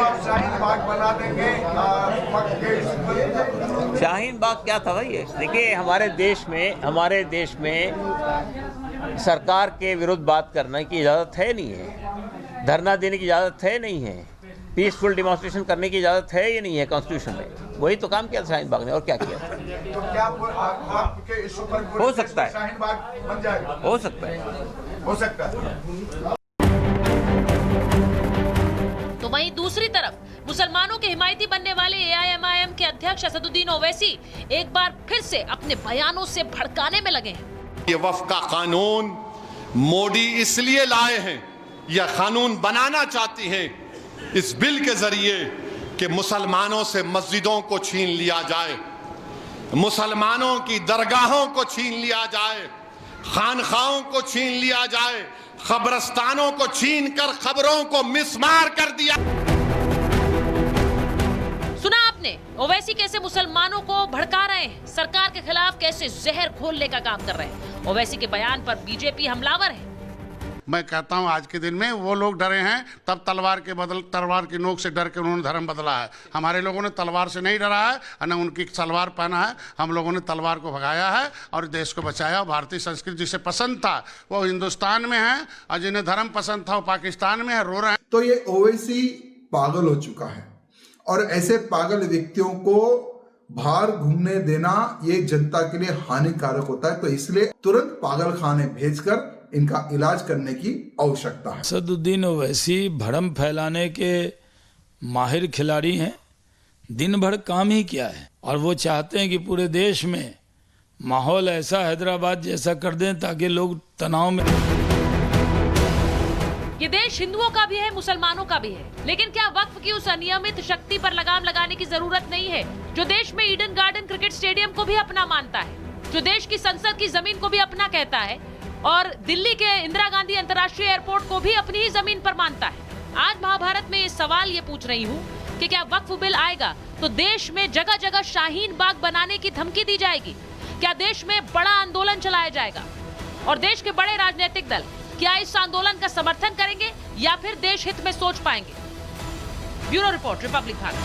आप शाहीन बाग बना देंगे वक्त के इस पर? शाहीन बाग क्या था भाई? देखिए, हमारे देश में सरकार के विरुद्ध बात करने की इजाज़त है नहीं है, धरना देने की इजाज़त है नहीं है, पीसफुल डिमॉन्स्ट्रेशन करने की इजाज़त है ये नहीं है कॉन्स्टिट्यूशन में। वही तो काम किया था शाहीन बाग ने, और क्या किया था? तो क्या वक्त के इस पर हो सकता है, शाहीन बाग बन जाएगा? हो सकता है। हो सकता है। तो वहीं दूसरी तरफ मुसलमानों के हिमायती बनने वाले एआईएमआईएम के अध्यक्ष असदुद्दीन ओवैसी एक बार फिर से अपने बयानों से भड़काने में लगे हैं। ये वक्फ का कानून मोदी इसलिए लाए हैं, यह कानून बनाना चाहती हैं इस बिल के जरिए कि मुसलमानों से मस्जिदों को छीन लिया जाए, मुसलमानों की दरगाहों को छीन लिया जाए, खानखाओं को छीन लिया जाए, कब्रस्तानों को छीन कर खबरों को मिसमार कर दिया। सुना आपने, ओवैसी कैसे मुसलमानों को भड़का रहे हैं, सरकार के खिलाफ कैसे जहर घोलने का काम कर रहे हैं। ओवैसी के बयान पर बीजेपी हमलावर है। मैं कहता हूं आज के दिन में वो लोग डरे हैं, तब तलवार की नोक से डर के उन्होंने धर्म बदला है। हमारे लोगों ने तलवार से नहीं डरा है और न उनकी सलवार पहना है। हम लोगों ने तलवार को भगाया है और देश को बचाया। भारतीय संस्कृति जिसे पसंद था वो हिंदुस्तान में है, और जिन्हें धर्म पसंद था वो पाकिस्तान में है, रो रहे हैं। तो ये ओवैसी पागल हो चुका है, और ऐसे पागल व्यक्तियों को बाहर घूमने देना ये जनता के लिए हानिकारक होता है। तो इसलिए तुरंत पागल खाने भेजकर इनका इलाज करने की आवश्यकता है। असदुद्दीन ओवैसी भ्रम फैलाने के माहिर खिलाड़ी हैं। दिन भर काम ही किया है, और वो चाहते हैं कि पूरे देश में माहौल ऐसा हैदराबाद जैसा कर दें ताकि लोग तनाव में। ये देश हिंदुओं का भी है, मुसलमानों का भी है, लेकिन क्या वक्फ की उस अनियमित शक्ति पर लगाम लगाने की जरूरत नहीं है जो देश में ईडन गार्डन क्रिकेट स्टेडियम को भी अपना मानता है, जो देश की संसद की जमीन को भी अपना कहता है, और दिल्ली के इंदिरा गांधी अंतर्राष्ट्रीय एयरपोर्ट को भी अपनी ही जमीन पर मानता है। आज महाभारत में ये सवाल ये पूछ रही हूँ कि क्या वक्फ बिल आएगा तो देश में जगह जगह शाहीन बाग बनाने की धमकी दी जाएगी? क्या देश में बड़ा आंदोलन चलाया जाएगा? और देश के बड़े राजनीतिक दल क्या इस आंदोलन का समर्थन करेंगे या फिर देश हित में सोच पाएंगे? Bureau report, Republic Bharat.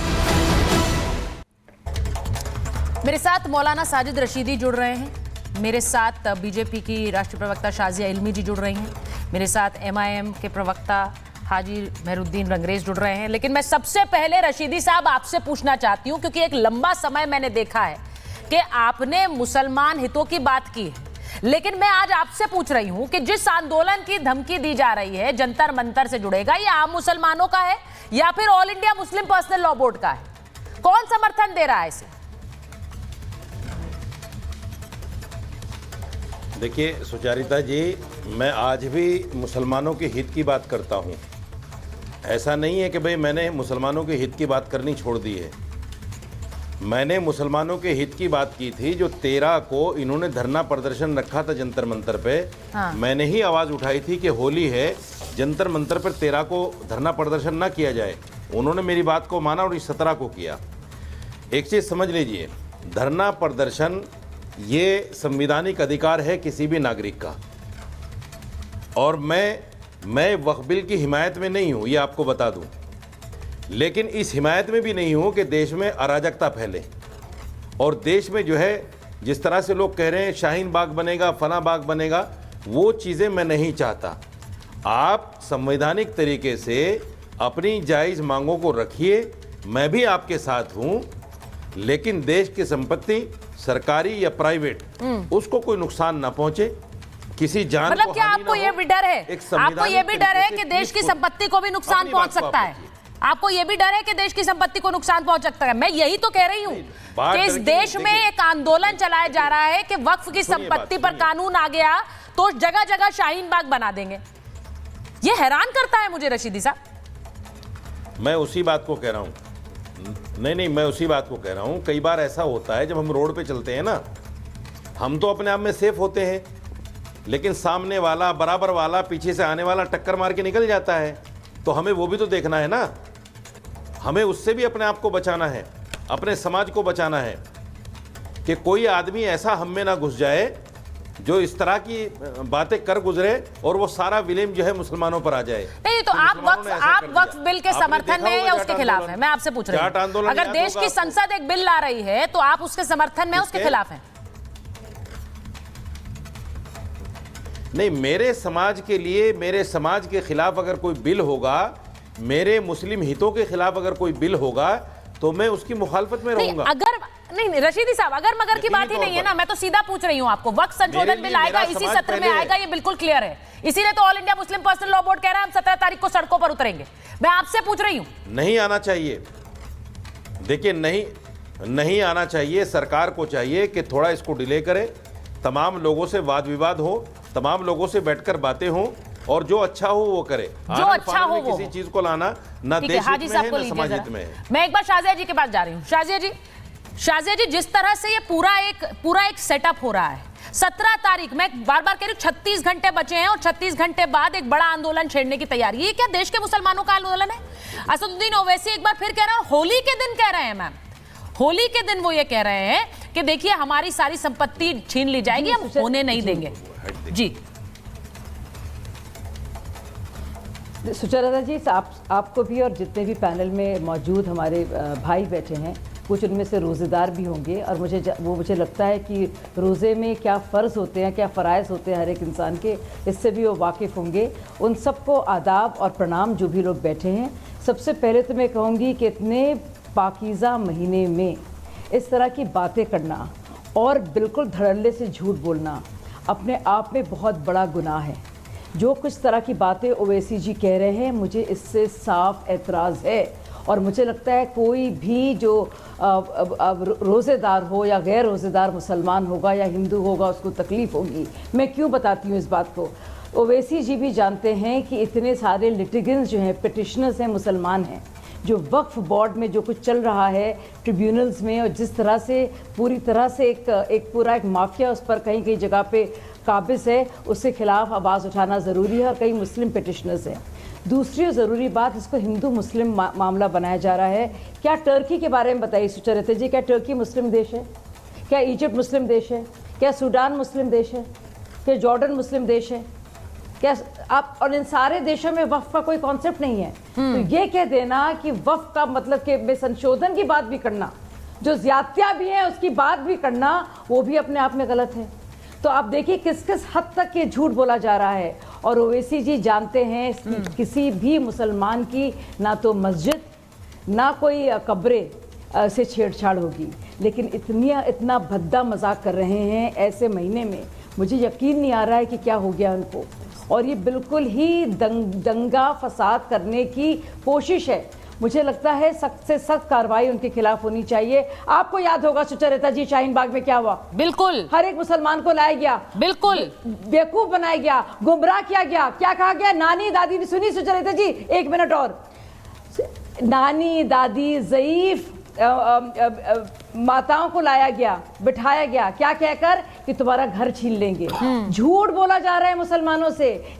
मेरे साथ मौलाना साजिद रशीदी जुड़ रहे हैं, मेरे साथ बीजेपी की राष्ट्रीय प्रवक्ता शाजिया इल्मी जी जुड़ रही हैं, मेरे साथ एमआईएम के प्रवक्ता हाजी मेहरुद्दीन रंगरेज जुड़ रहे हैं। लेकिन मैं सबसे पहले रशीदी साहब आपसे पूछना चाहती हूं, क्योंकि एक लंबा समय मैंने देखा है कि आपने मुसलमान हितों की बात की है, लेकिन मैं आज आपसे पूछ रही हूं कि जिस आंदोलन की धमकी दी जा रही है जंतर मंतर से जुड़ेगा, ये आम मुसलमानों का है या फिर all India Muslim personal law board का है? कौन समर्थन दे रहा है इसे? देखिए सुचारिता जी, मैं आज भी मुसलमानों के हित की बात करता हूं। ऐसा नहीं है कि भाई मैंने मुसलमानों के हित की बात करनी छोड़ दी है। मैंने मुसलमानों के हित की बात की थी। जो 13 को इन्होंने धरना प्रदर्शन रखा था जंतर मंतर पे, हाँ। मैंने ही आवाज़ उठाई थी कि होली है, जंतर मंतर पर 13 को धरना प्रदर्शन ना किया जाए। उन्होंने मेरी बात को माना और इस 17 को किया। एक चीज़ समझ लीजिए, धरना प्रदर्शन ये संवैधानिक अधिकार है किसी भी नागरिक का, और मैं वक्फ बिल की हिमायत में नहीं हूँ, ये आपको बता दूँ। लेकिन इस हिमायत में भी नहीं हूँ कि देश में अराजकता फैले, और देश में जो है जिस तरह से लोग कह रहे हैं शाहीन बाग बनेगा, फला बाग बनेगा, वो चीज़ें मैं नहीं चाहता। आप संवैधानिक तरीके से अपनी जायज़ मांगों को रखिए, मैं भी आपके साथ हूँ, लेकिन देश की संपत्ति सरकारी या प्राइवेट उसको कोई नुकसान ना पहुंचे, किसी जान मतलब को क्या आपको ये भी डर है, आपको ये भी डर है कि देश की संपत्ति को भी नुकसान पहुंच सकता है? आपको ये भी डर है कि देश की संपत्ति को नुकसान पहुंच सकता है? मैं यही तो कह रही हूँ कि इस देश में एक आंदोलन चलाया जा रहा है कि वक्फ की संपत्ति पर कानून आ गया तो जगह जगह शाहीन बाग बना देंगे। ये हैरान करता है मुझे रशीदी साहब। मैं उसी बात को कह रहा हूँ, नहीं, मैं उसी बात को कह रहा हूँ। कई बार ऐसा होता है जब हम रोड पे चलते हैं ना, हम तो अपने आप में सेफ होते हैं, लेकिन सामने वाला, बराबर वाला, पीछे से आने वाला टक्कर मार के निकल जाता है, तो हमें वो भी तो देखना है ना। हमें उससे भी अपने आप को बचाना है, अपने समाज को बचाना है कि कोई आदमी ऐसा हम में ना घुस जाए जो इस तरह की बातें कर गुजरे और वो सारा विलेम जो है मुसलमानों पर आ जाए। नहीं तो आप वक्फ बिल के समर्थन में है या उसके खिलाफ है? मैं आपसे पूछ रही हूँ, अगर देश की संसद एक बिल ला रही है तो आप उसके समर्थन में उसके खिलाफ हैं? नहीं, मेरे समाज के लिए, मेरे समाज के खिलाफ अगर कोई बिल होगा, मेरे मुस्लिम हितों के खिलाफ अगर कोई बिल होगा तो मैं उसकी मुखालफत में रहूंगा। अगर नहीं रशीदी साहब, अगर मगर की बात ही नहीं है ना, मैं तो सीधा पूछ रही हूं आपको। वक्त संशोधन बिल आएगा, इसी सत्र में आएगा, ये बिल्कुल क्लियर है। इसीलिए तो all India Muslim personal law board कह रहा है हम 17 तारीख को सड़कों पर उतरेंगे। मैं आपसे पूछ रही हूं। नहीं आना चाहिए, देखिए नहीं आना चाहिए। सरकार को चाहिए कि थोड़ा इसको डिले करे, तमाम लोगों से वाद विवाद हो, तमाम लोगों से बैठकर बातें हों और जो अच्छा हो वो करे। जो अच्छा हो वो किसी चीज को लाना ना देश हित में है ना समाज हित में है। मैं एक बार शाजिया जी के पास जा रही हूँ। शाजिया जी, जिस तरह से ये पूरा एक सेटअप हो रहा है, 17 तारीख, मैं बार बार कह रही हूँ 36 घंटे बचे हैं और 36 घंटे बाद एक बड़ा आंदोलन छेड़ने की तैयारी। ये क्या देश के मुसलमानों का आंदोलन है? असदुद्दीन ओवैसी एक बार फिर कह रहा है, होली के दिन कह रहे हैं मैम, होली के दिन वो ये कह रहे हैं कि देखिए हमारी सारी संपत्ति छीन ली जाएगी, हम होने नहीं देंगे। जी सुचेता जी, आपको भी और जितने भी पैनल में मौजूद हमारे भाई बैठे हैं, कुछ उनमें से रोज़ेदार भी होंगे और मुझे लगता है कि रोज़े में क्या फ़र्ज़ होते हैं, क्या फ़राइज़ होते हैं हर एक इंसान के, इससे भी वो वाकिफ़ होंगे। उन सबको आदाब और प्रणाम जो भी लोग बैठे हैं। सबसे पहले तो मैं कहूँगी कि इतने पाकीज़ा महीने में इस तरह की बातें करना और बिल्कुल धड़ल्ले से झूठ बोलना अपने आप में बहुत बड़ा गुनाह है। जो कुछ तरह की बातें ओवैसी जी कह रहे हैं, मुझे इससे साफ एतराज़ है और मुझे लगता है कोई भी जो रोज़ेदार हो या गैर रोज़ेदार मुसलमान होगा या हिंदू होगा उसको तकलीफ़ होगी। मैं क्यों बताती हूँ इस बात को? ओवैसी जी भी जानते हैं कि इतने सारे लिटिगेंट्स जो हैं, पिटिशनर्स हैं, मुसलमान हैं, जो वक्फ बोर्ड में जो कुछ चल रहा है ट्रिब्यूनल्स में, और जिस तरह से पूरी तरह से एक पूरा एक माफिया उस पर कहीं कहीं जगह पे काबिज़ है, उसके खिलाफ आवाज़ उठाना ज़रूरी है और कई मुस्लिम पिटिशनर्स हैं। दूसरी ज़रूरी बात, इसको हिंदू मुस्लिम मामला बनाया जा रहा है। क्या टर्की के बारे में बताइए सुचरिता जी, क्या टर्की मुस्लिम देश है? क्या इजिप्ट मुस्लिम देश है? क्या सूडान मुस्लिम देश है? क्या जॉर्डन मुस्लिम देश है? क्या आप, और इन सारे देशों में वक्फ का कोई कॉन्सेप्ट नहीं है। तो ये कह देना कि वक्फ का मतलब कि में संशोधन की बात भी करना, जो ज़्यादतियाँ भी हैं उसकी बात भी करना, वो भी अपने आप में गलत है। तो आप देखिए किस किस हद तक ये झूठ बोला जा रहा है। और ओवैसी जी जानते हैं किसी भी मुसलमान की ना तो मस्जिद ना कोई कब्रे से छेड़छाड़ होगी, लेकिन इतना भद्दा मजाक कर रहे हैं ऐसे महीने में। मुझे यकीन नहीं आ रहा है कि क्या हो गया उनको, और ये बिल्कुल ही दंगा फसाद करने की कोशिश है। मुझे लगता है सख्त से सख्त कार्रवाई उनके खिलाफ होनी चाहिए। आपको याद होगा सुचरिता जी, शाहीन बाग में क्या हुआ? बिल्कुल, हर एक मुसलमान को लाया गया, बिल्कुल बेवकूफ बनाया गया, गुमराह किया गया। क्या कहा गया? नानी दादी ने, सुनी सुचरिता जी एक मिनट और, नानी दादी ज़ईफ माताओं को लाया गया, बिठाया गया, क्या कहकर कि तुम्हारा घर छीन लेंगे। झूठ बोला जा रहा है मुसलमानों से